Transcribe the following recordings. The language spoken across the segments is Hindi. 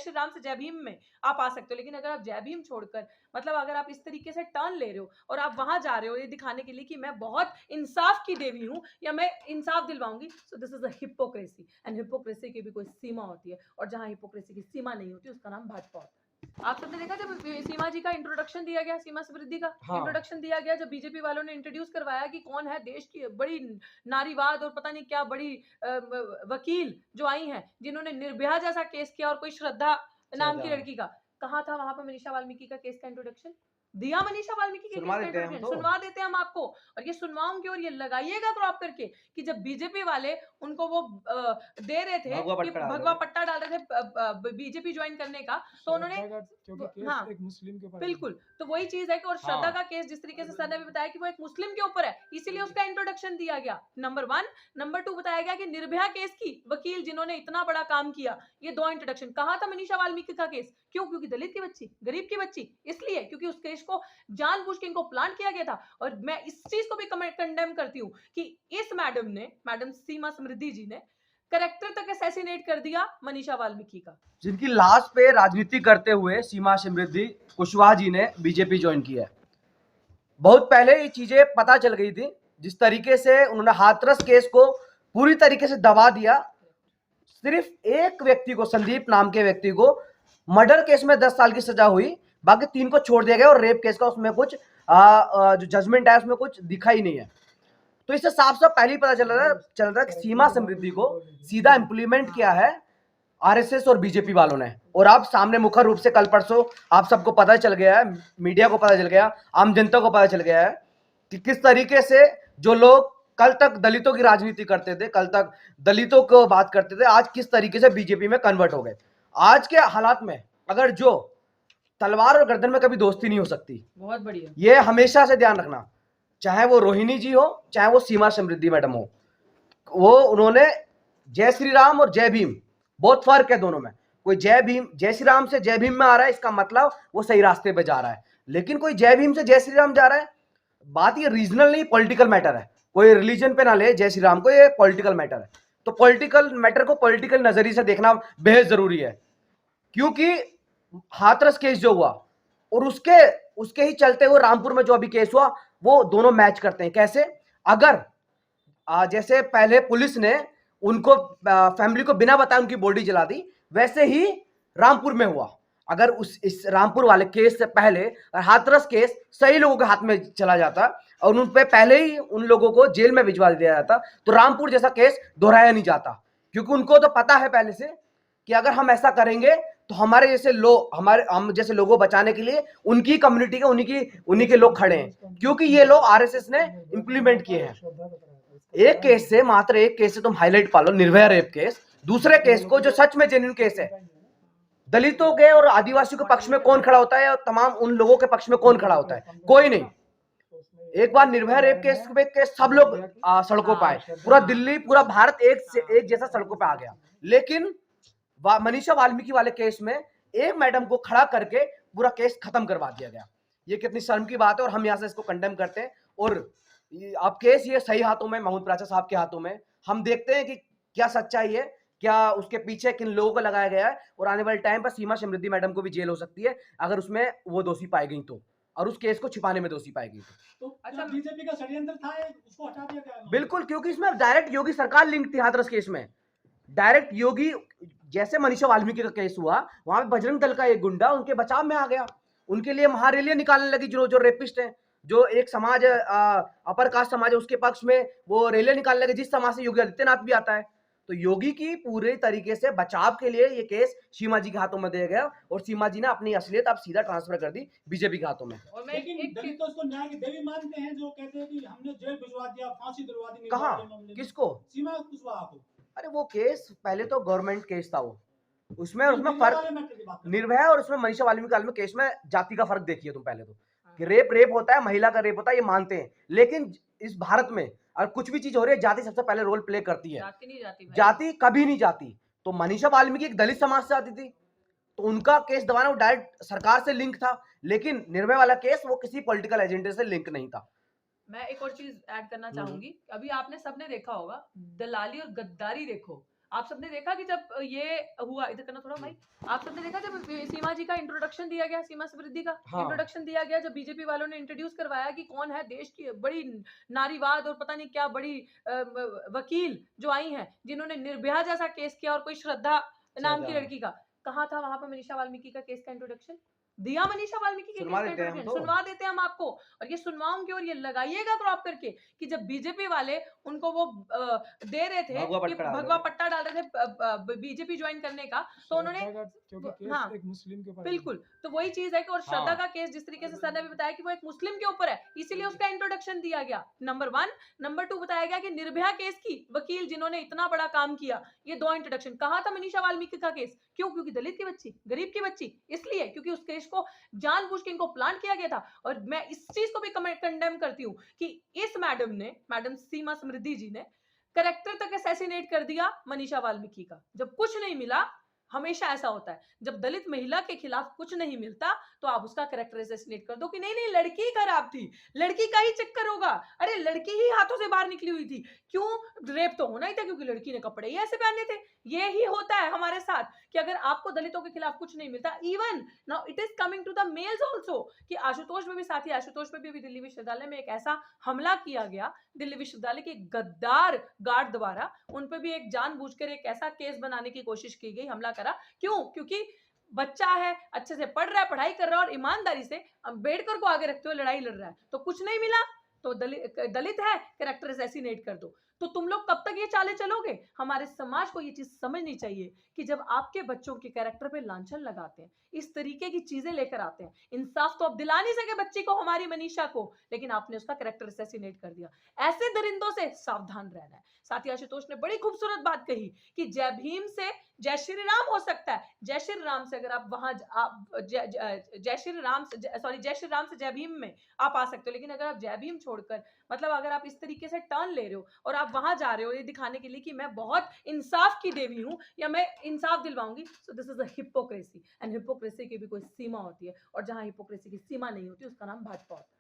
श्री राम से जय भीम में आप आ सकते हो, लेकिन अगर आप जय भीम छोड़कर मतलब अगर आप इस तरीके से टर्न ले रहे हो और आप वहां जा रहे हो ये दिखाने के लिए कि मैं बहुत इंसाफ की देवी हूं या मैं इंसाफ दिलवाऊंगी, so this is a hypocrisy, and hypocrisy की भी कोई सीमा होती है, और जहां हिपोक्रेसी की सीमा नहीं होती उसका नाम भाजपा होता है। आप सबने देखा जब सीमा जी का इंट्रोडक्शन दिया गया, सीमा समृद्धि का इंट्रोडक्शन दिया गया, जब बीजेपी वालों ने इंट्रोड्यूस करवाया कि कौन है देश की बड़ी नारीवाद और पता नहीं क्या बड़ी वकील जो आई हैं जिन्होंने निर्भया जैसा केस किया, और कोई श्रद्धा नाम की लड़की का, कहा था वहां पर मनीषा वाल्मीकि का केस का इंट्रोडक्शन दिया, मनीषा वाल्मीकि के केस का इंट्रोडक्शन सुनवा देते हैं हम आपको, और ये सुनवाऊंगे और ये लगाइएगा क्रॉप करके कि जब बीजेपी वाले उनको वो दे रहे थे भगवा पट्टा डाल रहे थे बीजेपी ज्वाइन करने का, तो उन्होंने हाँ एक मुस्लिम के ऊपर, बिल्कुल, तो वही चीज है कि और श्रद्धा का केस जिस तरीके से सर ने भी बताया कि वो एक मुस्लिम के ऊपर है, इसीलिए उसका इंट्रोडक्शन दिया गया, नंबर 1। नंबर 2 बताया गया कि निर्भया केस की वकील जिन्होंने इतना बड़ा काम किया, ये 2 इंट्रोडक्शन। कहा था मनीषा वाल्मीकि का केस, क्यों? क्योंकि दलित की बच्ची, गरीब की बच्ची, इसलिए क्योंकि उस केस को जानबूझ के इनको प्लान किया गया था, और मैं इस चीज को भी कंडेम करती हूँ कि इस मैडम सीमा समृद्धि जी ने करेक्टर तक असैसिनेट कर दिया मनीषा वाल्मीकि का, जिनकी लाश पे राजनीति करते हुए सीमा समृद्धि कुशवाहा जी ने बीजेपी ज्वाइन किया है। बहुत पहले ये चीजें पता चल गई थी, जिस तरीके से उन्होंने हाथरस केस को पूरी तरीके से दबा दिया। सिर्फ एक व्यक्ति को, संदीप नाम के व्यक्ति को मर्डर केस में 10 साल की सजा हुई, बाकी 3 को छोड़ दिया गया, और रेप केस का उसमें कुछ जो जजमेंट है उसमें कुछ दिखा ही नहीं है। तो इससे साफ साफ पहले ही पता चल रहा है कि सीमा समृद्धि को सीधा इंप्लीमेंट किया है आरएसएस और बीजेपी वालों ने। और आप सामने मुखर रूप से कल परसों आप सबको पता चल गया है, मीडिया को पता चल गया, आम जनता को पता चल गया है कि किस तरीके से जो लोग कल तक दलितों की राजनीति करते थे, कल तक दलितों को बात करते थे, आज किस तरीके से बीजेपी में कन्वर्ट हो गए। आज के हालात में अगर जो तलवार और गर्दन में कभी दोस्ती नहीं हो सकती, बहुत बढ़िया, ये हमेशा से ध्यान रखना, चाहे वो रोहिणी जी हो, चाहे वो सीमा समृद्धि मैडम हो, वो उन्होंने जय श्री राम और जय भीम, बहुत फर्क है दोनों में। कोई जय श्री राम से जय भीम में आ रहा है, इसका मतलब वो सही रास्ते पे जा रहा है, लेकिन कोई जय भीम से जय श्री राम जा रहा है, बात ये रीजनल नहीं, पॉलिटिकल मैटर है। कोई रिलीजन पे ना ले जय श्री राम को, ये पॉलिटिकल मैटर है। तो पॉलिटिकल मैटर को पॉलिटिकल नजरिए से देखना बेहद जरूरी है, क्योंकि हाथरस केस जो हुआ और उसके ही चलते हुए रामपुर में जो अभी केस हुआ, वो दोनों मैच करते हैं। कैसे? अगर जैसे पहले पुलिस ने उनको फैमिली को बिना बताए उनकी बॉडी जला दी, वैसे ही रामपुर में हुआ। अगर इस रामपुर वाले केस से पहले हाथरस केस सही लोगों के हाथ में चला जाता और उन पे पहले ही उन लोगों को जेल में भिजवा दिया जाता, तो रामपुर जैसा केस दोहराया नहीं जाता, क्योंकि उनको तो पता है पहले से कि अगर हम ऐसा करेंगे तो हमारे जैसे हम जैसे लोगों बचाने के लिए उनकी कम्युनिटी के उन्हीं के लोग खड़े हैं, क्योंकि ये लोग आरएसएस ने इंप्लीमेंट किए हैं। एक केस से, मात्र एक केस से तुम हाईलाइट पालो, निर्भया रेप केस, दूसरे केस को जो सच में जेन्युइन केस है, दलितों के और आदिवासियों के पक्ष में कौन खड़ा होता है और तमाम उन लोगों के पक्ष में कौन खड़ा होता है? कोई नहीं। एक बार निर्भया रेप केस के सब लोग सड़कों पर आए, पूरा दिल्ली, पूरा भारत एक जैसा सड़कों पर आ गया, लेकिन मनीषा वाल्मीकि वाले केस में एक मैडम को खड़ा करके पूरा केस खत्म करवा दिया गया। ये कितनी शर्म की बात है, और हम यहाँ से इसको कंडेम करते हैं। और अब केस ये सही हाथों में, महमूद प्राचा साहब के हाथों में, हम देखते हैं कि क्या सच्चाई है, क्या उसके पीछे किन लोगों को लगाया गया है, और आने वाले टाइम पर सीमा समृद्धि मैडम को भी जेल हो सकती है अगर उसमें वो दोषी पाई गई तो, और उस केस को छिपाने में दोषी पाई गई तो। अच्छा, बीजेपी का षड्यंत्र था, उसको हटा दिया गया। बिल्कुल, क्योंकि इसमें डायरेक्ट योगी सरकार लिंक थी। हाथरस केस में डायरेक्ट योगी, जैसे मनीषा वाल्मीकि का केस हुआ, वहां पे बजरंग दल का एक गुंडा उनके बचाव में आ गया, उनके लिए महारैलियां निकालने लगी, जो रेपिस्ट है, जो एक समाज अपर कास्ट समाज है उसके पक्ष में वो रैलियां निकालने लगे, जिस समाज से योगी आदित्यनाथ भी आता है। तो योगी की पूरे तरीके से बचाव के लिए ये केस सीमा जी के हाथों में दिया गया, और सीमा जी ने अपनी असलियत अब सीधा ट्रांसफर कर दी बीजेपी के हाथों में। और लेकिन दलित तो उसको न्याय की देवी मानते हैं, जो कहते हैं कि हमने जेल भिजवा दिया, फांसी दिलवा दी। कहां? किसको? सीमा कुशवाहा को। अरे वो केस पहले तो गवर्नमेंट केस था, वो उसमें फर्क निर्भया और उसमें मनीषा वाल्मीकि में केस में जाति का फर्क देखिए तुम पहले तो, कि रेप होता है, महिला का रेप होता है, ये मानते हैं, लेकिन इस भारत में और कुछ भी चीज हो रही है, जाति सबसे पहले रोल प्ले करती है। जाति कभी नहीं जाती। तो मनीषा वाल्मीकि एक दलित समाज से आती थी, तो उनका केस दबाना वो डायरेक्ट सरकार से लिंक था, लेकिन निर्भया वाला केस वो किसी पॉलिटिकल एजेंडे से लिंक नहीं था। मैं एक और चीज ऐड करना चाहूंगी, अभी आपने सबने देखा होगा, दलाली और गद्दारी देखो, आप सबने देखा कि जब ये हुआ, इधर करना थोड़ा भाई, आप सबने देखा जब सीमा जी का इंट्रोडक्शन दिया गया, सीमा समृद्धि का हाँ। इंट्रोडक्शन दिया गया, जब बीजेपी वालों ने इंट्रोड्यूस करवाया कि कौन है देश की बड़ी नारीवाद और पता नहीं क्या बड़ी वकील जो आई हैं, जिन्होंने निर्भया जैसा केस किया और कोई श्रद्धा नाम की लड़की का, कहाँ था वहां पर मनीषा वाल्मीकि का केस का इंट्रोडक्शन? दिया मनीषा वाल्मीकि के केस सुनवा का देते हैं हम इंट्रोडक्शन, तो। सुनवा देते हैं हम आपको, और ये सुनवाऊंगे और ये लगाइएगा क्रॉप करके कि जब बीजेपी वाले उनको वो दे रहे थे भगवा कि पट्टा डाल रहे भगवा थे। पट्टा डाल रहे थे बीजेपी ज्वाइन करने का, तो उन्होंने श्रद्धा का क्योंकि केस हाँ एक मुस्लिम के ऊपर है। बिल्कुल, तो वही चीज है कि और श्रद्धा हाँ। का केस जिस तरीके से सर ने भी बताया कि वो एक मुस्लिम के ऊपर है, इसीलिए उसका इंट्रोडक्शन दिया गया, नंबर 1। नंबर 2 बताया गया कि निर्भया केस की वकील जिन्होंने इतना बड़ा काम किया, ये 2 इंट्रोडक्शन। कहा था मनीषा वाल्मीकि का केस? क्यों? क्योंकि दलित की बच्ची, गरीब की बच्ची, इसलिए क्योंकि उस केस को जानबूझ के इनको प्लान किया गया था। और मैं इस चीज को भी कंडेम करती हूँ कि इस मैडम सीमा समृद्धि जी ने करेक्टर तक असैसिनेट कर दिया मनीषा वाल्मीकि का। जब कुछ नहीं मिला, हमेशा ऐसा होता है, जब दलित महिला के खिलाफ कुछ नहीं मिलता तो आप उसका कैरेक्टर असैसिनेट कर दो कि नहीं नहीं लड़की खराब थी, लड़की का ही चक्कर होगा, अरे लड़की ही हाथों से बाहर निकली हुई थी, क्यों? रेप तो होना ही था क्योंकि लड़की ने कपड़े ही ऐसे पहने थे। ये ही होता है हमारे साथ कि अगर आपको दलितों के खिलाफ कुछ नहीं मिलता, even now it is coming to the males also, कि आशुतोष में भी साथी, आशुतोष में भी दिल्ली विश्वविद्यालय में एक ऐसा हमला किया गया, दिल्ली विश्वविद्यालय के गद्दार गार्ड द्वारा उन पर भी एक जानबूझकर एक ऐसा केस बनाने की कोशिश की गई, हमला करा। क्यों? क्योंकि बच्चा है, अच्छे से पढ़ रहा है, पढ़ाई कर रहा है और ईमानदारी से अम्बेडकर को आगे रखते हुए लड़ाई लड़ रहा है, तो कुछ नहीं मिला तो दलित है, कैरेक्टर असैसिनेट कर दो। तो तुम लोग कब तक ये चाले चलोगे? हमारे समाज को ये चीज समझनी चाहिए कि जब आपके बच्चों के कैरेक्टर पे लांछन लगाते हैं, इस तरीके की चीजें लेकर आते हैं, इंसाफ तो अब दिला नहीं सके बच्ची को, हमारी मनीषा को, लेकिन आपने उसका कैरेक्टर असैसिनेट कर दिया। ऐसे दरिंदों से सावधान रहना है। साथी आशुतोष ने बड़ी खूबसूरत बात कही कि जय भीम से जय श्री राम हो सकता है, जय श्री राम से अगर आप वहां जय श्री राम से जय श्री राम से जय भीम में आप आ सकते हो, लेकिन अगर आप जय भीम छोड़कर मतलब अगर आप इस तरीके से टर्न ले रहे हो और आप वहां जा रहे हो ये दिखाने के लिए कि मैं बहुत इंसाफ की देवी हूं या मैं इंसाफ दिलवाऊंगी, so this is a hypocrisy, and hypocrisy की भी कोई सीमा होती है, और जहां हिपोक्रेसी की सीमा नहीं होती उसका नाम भाजपा होता है।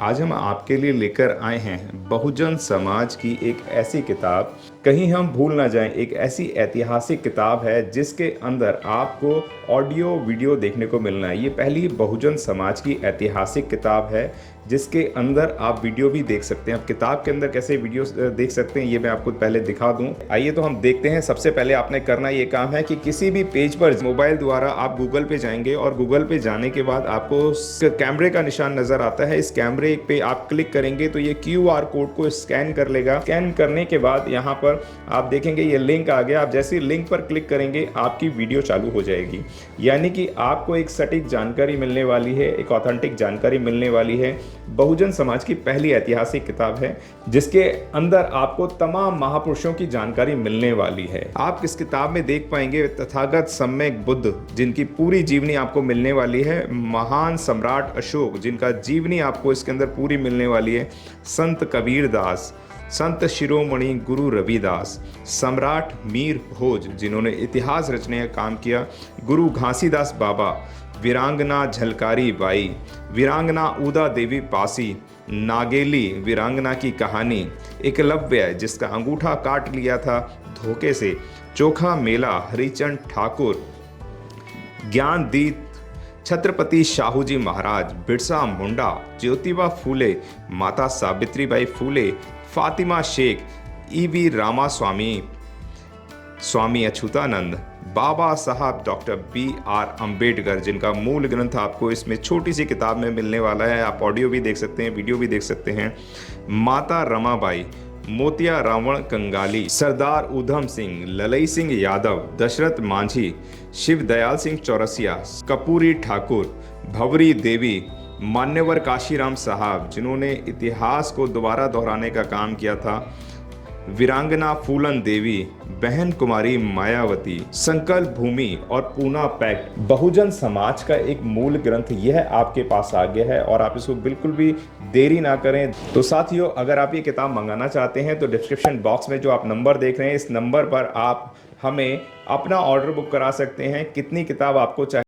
आज हम आपके लिए लेकर आए हैं बहुजन समाज की एक ऐसी किताब, कहीं हम भूल ना जाएं, एक ऐसी ऐतिहासिक किताब है जिसके अंदर आपको ऑडियो वीडियो देखने को मिलना है। ये पहली बहुजन समाज की ऐतिहासिक किताब है जिसके अंदर आप वीडियो भी देख सकते हैं। अब किताब के अंदर कैसे वीडियो देख सकते हैं ये मैं आपको पहले दिखा दूं। आइए तो हम देखते हैं। सबसे पहले आपने करना ये काम है कि किसी भी पेज पर मोबाइल द्वारा आप गूगल पे जाएंगे और गूगल पे जाने के बाद आपको कैमरे का निशान नजर आता है। इस कैमरे पे आप क्लिक करेंगे तो ये QR कोड को स्कैन कर लेगा। स्कैन करने के बाद यहाँ पर आप देखेंगे ये लिंक आ गया। आप जैसे लिंक पर क्लिक करेंगे आपकी वीडियो चालू हो जाएगी, यानी कि आपको एक सटीक जानकारी मिलने वाली है, एक ऑथेंटिक जानकारी मिलने वाली है। बहुजन समाज की पहली ऐतिहासिक किताब है जिसके अंदर आपको तमाम महापुरुषों की जानकारी मिलने वाली है। आप इस किताब में देख पाएंगे तथागत सम्यक बुद्ध जिनकी पूरी जीवनी आपको मिलने वाली है, महान सम्राट अशोक जिनका जीवनी आपको इसके अंदर पूरी मिलने वाली है, संत कबीर दास, संत शिरोमणि गुरु रविदास, सम्राट मीर भोज जिन्होंने इतिहास रचने का काम किया, गुरु घासीदास बाबा, वीरांगना झलकारी बाई, वीरांगना उदा देवी पासी, नागेली वीरांगना की कहानी, एकलव्य जिसका अंगूठा काट लिया था धोखे से, चोखा मेला हरिचंद ठाकुर, ज्ञानदीप छत्रपति शाहूजी महाराज, बिरसा मुंडा, ज्योतिबा फूले, माता सावित्रीबाई फूले, फातिमा शेख, E.V. रामास्वामी, स्वामी अच्युतानंद, बाबा साहब डॉक्टर B.R. अम्बेडकर जिनका मूल ग्रंथ आपको इसमें छोटी सी किताब में मिलने वाला है। आप ऑडियो भी देख सकते हैं, वीडियो भी देख सकते हैं। माता रमाबाई, मोतिया रावण कंगाली, सरदार उधम सिंह, ललई सिंह यादव, दशरथ मांझी, शिव दयाल सिंह चौरसिया, कपूरी ठाकुर, भवरी देवी, मान्यवर काशीराम साहब जिन्होंने इतिहास को दोबारा दोहराने का काम किया था, वीरांगना फूलन देवी, बहन कुमारी मायावती, संकल्प भूमि और पूना पैक्ट। बहुजन समाज का एक मूल ग्रंथ यह आपके पास आ गया है और आप इसको बिल्कुल भी देरी ना करें। तो साथियों, अगर आप ये किताब मंगाना चाहते हैं तो डिस्क्रिप्शन बॉक्स में जो आप नंबर देख रहे हैं इस नंबर पर आप हमें अपना ऑर्डर बुक करा सकते हैं। कितनी किताब आपको चाहिए